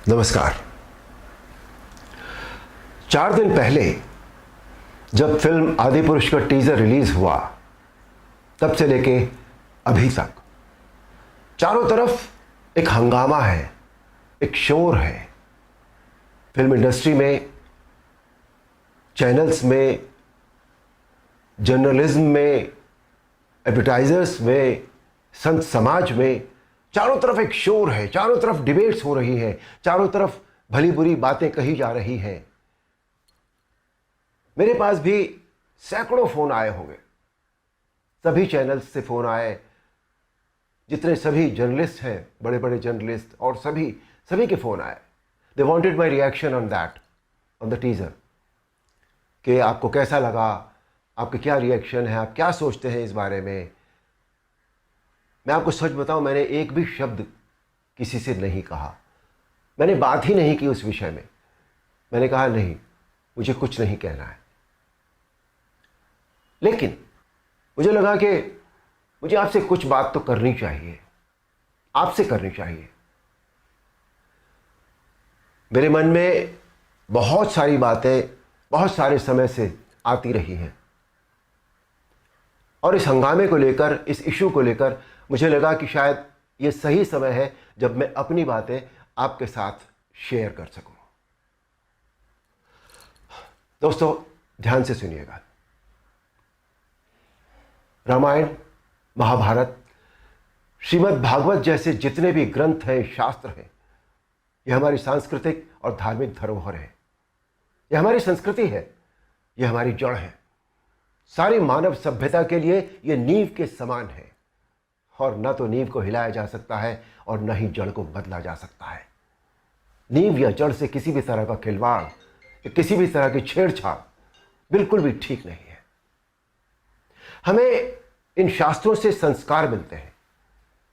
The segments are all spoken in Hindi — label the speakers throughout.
Speaker 1: नमस्कार। 4 दिन पहले जब फिल्म आदिपुरुष का टीजर रिलीज हुआ, तब से लेके अभी तक चारों तरफ एक हंगामा है, एक शोर है। फिल्म इंडस्ट्री में, चैनल्स में, जर्नलिज्म में, एडवर्टाइजर्स में, संत समाज में, चारों तरफ एक शोर है। चारों तरफ डिबेट्स हो रही हैं, चारों तरफ भली बुरी बातें कही जा रही हैं। मेरे पास भी सैकड़ों फोन आए होंगे, सभी चैनल्स से फोन आए, जितने सभी जर्नलिस्ट हैं, बड़े बड़े जर्नलिस्ट, और सभी के फोन आए। They wanted my reaction on that, on the teaser, कि आपको कैसा लगा, आपके क्या रिएक्शन है, आप क्या सोचते हैं इस बारे में। मैं आपको सच बताऊं, मैंने एक भी शब्द किसी से नहीं कहा, मैंने बात ही नहीं की उस विषय में। मैंने कहा नहीं, मुझे कुछ नहीं कहना है। लेकिन मुझे लगा कि मुझे आपसे कुछ बात तो करनी चाहिए, आपसे करनी चाहिए। मेरे मन में बहुत सारी बातें बहुत सारे समय से आती रही हैं, और इस हंगामे को लेकर, इस इशू को लेकर मुझे लगा कि शायद ये सही समय है जब मैं अपनी बातें आपके साथ शेयर कर सकूं। दोस्तों, ध्यान से सुनिएगा। रामायण, महाभारत, श्रीमद् भागवत जैसे जितने भी ग्रंथ हैं, शास्त्र हैं, यह हमारी सांस्कृतिक और धार्मिक धरोहर है। यह हमारी संस्कृति है, यह हमारी जड़ है। सारी मानव सभ्यता के लिए यह नींव के समान है, और न तो नींव को हिलाया जा सकता है और न ही जड़ को बदला जा सकता है। नींव या जड़ से किसी भी तरह का खिलवाड़, किसी भी तरह की छेड़छाड़ बिल्कुल भी ठीक नहीं है। हमें इन शास्त्रों से संस्कार मिलते हैं,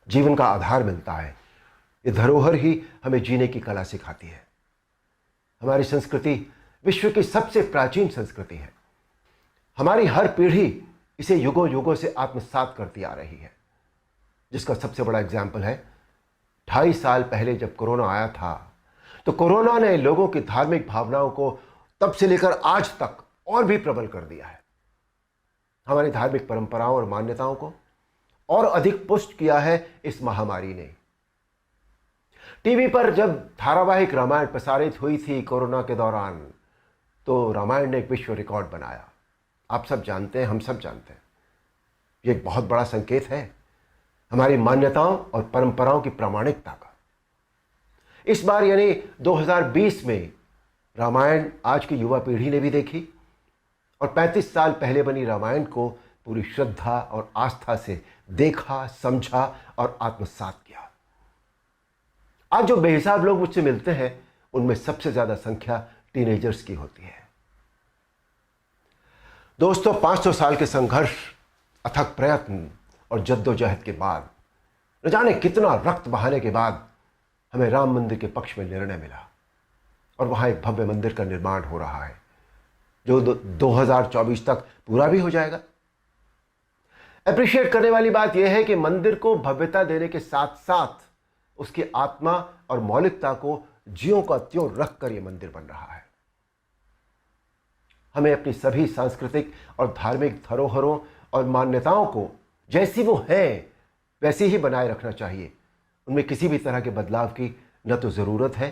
Speaker 1: जीवन का आधार मिलता है। ये धरोहर ही हमें जीने की कला सिखाती है। हमारी संस्कृति विश्व की सबसे प्राचीन संस्कृति है। हमारी हर पीढ़ी इसे युगों युगों से आत्मसात करती आ रही है, जिसका सबसे बड़ा एग्जाम्पल है 2.5 साल पहले जब कोरोना आया था, तो कोरोना ने लोगों की धार्मिक भावनाओं को तब से लेकर आज तक और भी प्रबल कर दिया है। हमारी धार्मिक परंपराओं और मान्यताओं को और अधिक पुष्ट किया है इस महामारी ने। टीवी पर जब धारावाहिक रामायण प्रसारित हुई थी कोरोना के दौरान, तो रामायण ने एक विश्व रिकॉर्ड बनाया। आप सब जानते हैं, हम सब जानते हैं, ये एक बहुत बड़ा संकेत है हमारी मान्यताओं और परंपराओं की प्रामाणिकता का। इस बार यानी 2020 में रामायण आज की युवा पीढ़ी ने भी देखी, और 35 साल पहले बनी रामायण को पूरी श्रद्धा और आस्था से देखा, समझा और आत्मसात किया। आज जो बेहिसाब लोग मुझसे मिलते हैं, उनमें सबसे ज्यादा संख्या टीनेजर्स की होती है। दोस्तों, 500 साल के संघर्ष, अथक प्रयत्न और जद्दोजहद के बाद, न जाने कितना रक्त बहाने के बाद, हमें राम मंदिर के पक्ष में निर्णय मिला, और वहां एक भव्य मंदिर का निर्माण हो रहा है, जो 2024 तक पूरा भी हो जाएगा। अप्रिशिएट करने वाली बात यह है कि मंदिर को भव्यता देने के साथ साथ उसकी आत्मा और मौलिकता को ज्यों का त्यों रखकर यह मंदिर बन रहा है। हमें अपनी सभी सांस्कृतिक और धार्मिक धरोहरों और मान्यताओं को जैसी वो है वैसी ही बनाए रखना चाहिए। उनमें किसी भी तरह के बदलाव की न तो जरूरत है,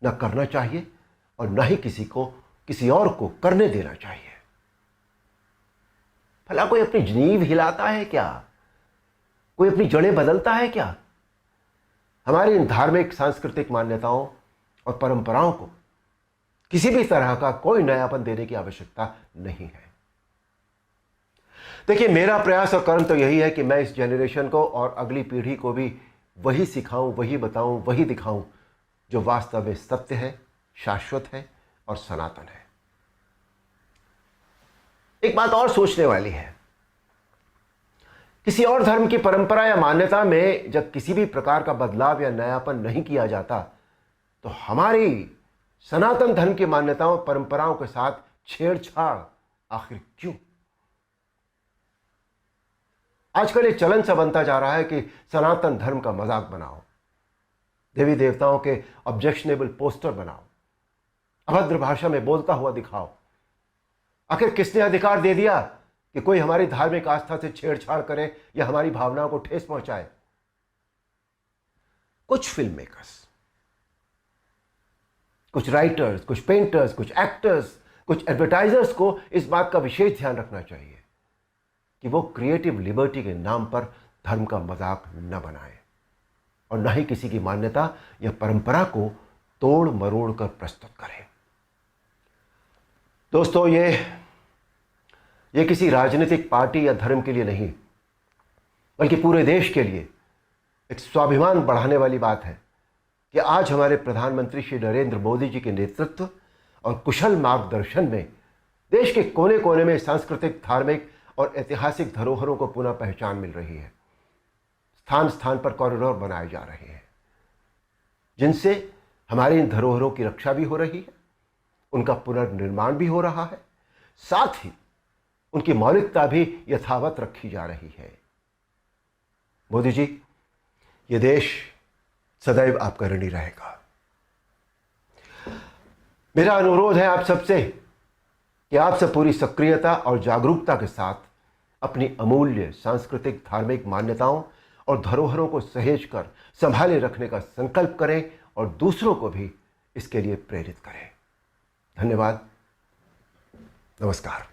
Speaker 1: न करना चाहिए, और न ही किसी और को करने देना चाहिए। भला कोई अपनी नींव हिलाता है क्या? कोई अपनी जड़ें बदलता है क्या? हमारी इन धार्मिक सांस्कृतिक मान्यताओं और परंपराओं को किसी भी तरह का कोई नयापन देने की आवश्यकता नहीं है। देखिए, मेरा प्रयास और कर्म तो यही है कि मैं इस जनरेशन को और अगली पीढ़ी को भी वही सिखाऊं, वही बताऊं, वही दिखाऊं जो वास्तव में सत्य है, शाश्वत है और सनातन है। एक बात और सोचने वाली है, किसी और धर्म की परंपरा या मान्यता में जब किसी भी प्रकार का बदलाव या नयापन नहीं किया जाता, तो हमारी सनातन धर्म की मान्यताओं परंपराओं के साथ छेड़छाड़ आखिर क्यों? आजकल ये चलन सा बनता जा रहा है कि सनातन धर्म का मजाक बनाओ। देवी देवताओं के ऑब्जेक्शनेबल पोस्टर बनाओ, अभद्र भाषा में बोलता हुआ दिखाओ। आखिर किसने अधिकार दे दिया कि कोई हमारी धार्मिक आस्था से छेड़छाड़ करे या हमारी भावनाओं को ठेस पहुंचाए? कुछ फिल्म मेकर्स, कुछ राइटर्स, कुछ पेंटर्स, कुछ एक्टर्स, कुछ एडवर्टाइजर्स को इस बात का विशेष ध्यान रखना चाहिए कि वो क्रिएटिव लिबर्टी के नाम पर धर्म का मजाक न बनाए और न ही किसी की मान्यता या परंपरा को तोड़ मरोड़ कर प्रस्तुत करें। दोस्तों, ये किसी राजनीतिक पार्टी या धर्म के लिए नहीं, बल्कि पूरे देश के लिए एक स्वाभिमान बढ़ाने वाली बात है कि आज हमारे प्रधानमंत्री श्री नरेंद्र मोदी जी के नेतृत्व और कुशल मार्गदर्शन में देश के कोने कोने में सांस्कृतिक, धार्मिक और ऐतिहासिक धरोहरों को पुनः पहचान मिल रही है। स्थान स्थान पर कॉरिडोर बनाए जा रहे हैं जिनसे हमारी इन धरोहरों की रक्षा भी हो रही है, उनका पुनर्निर्माण भी हो रहा है, साथ ही उनकी मौलिकता भी यथावत रखी जा रही है। मोदी जी, ये देश सदैव आपका ऋणी रहेगा। मेरा अनुरोध है आप सबसे कि आप सब पूरी सक्रियता और जागरूकता के साथ अपनी अमूल्य सांस्कृतिक, धार्मिक मान्यताओं और धरोहरों को सहेज कर संभाले रखने का संकल्प करें और दूसरों को भी इसके लिए प्रेरित करें। धन्यवाद। नमस्कार।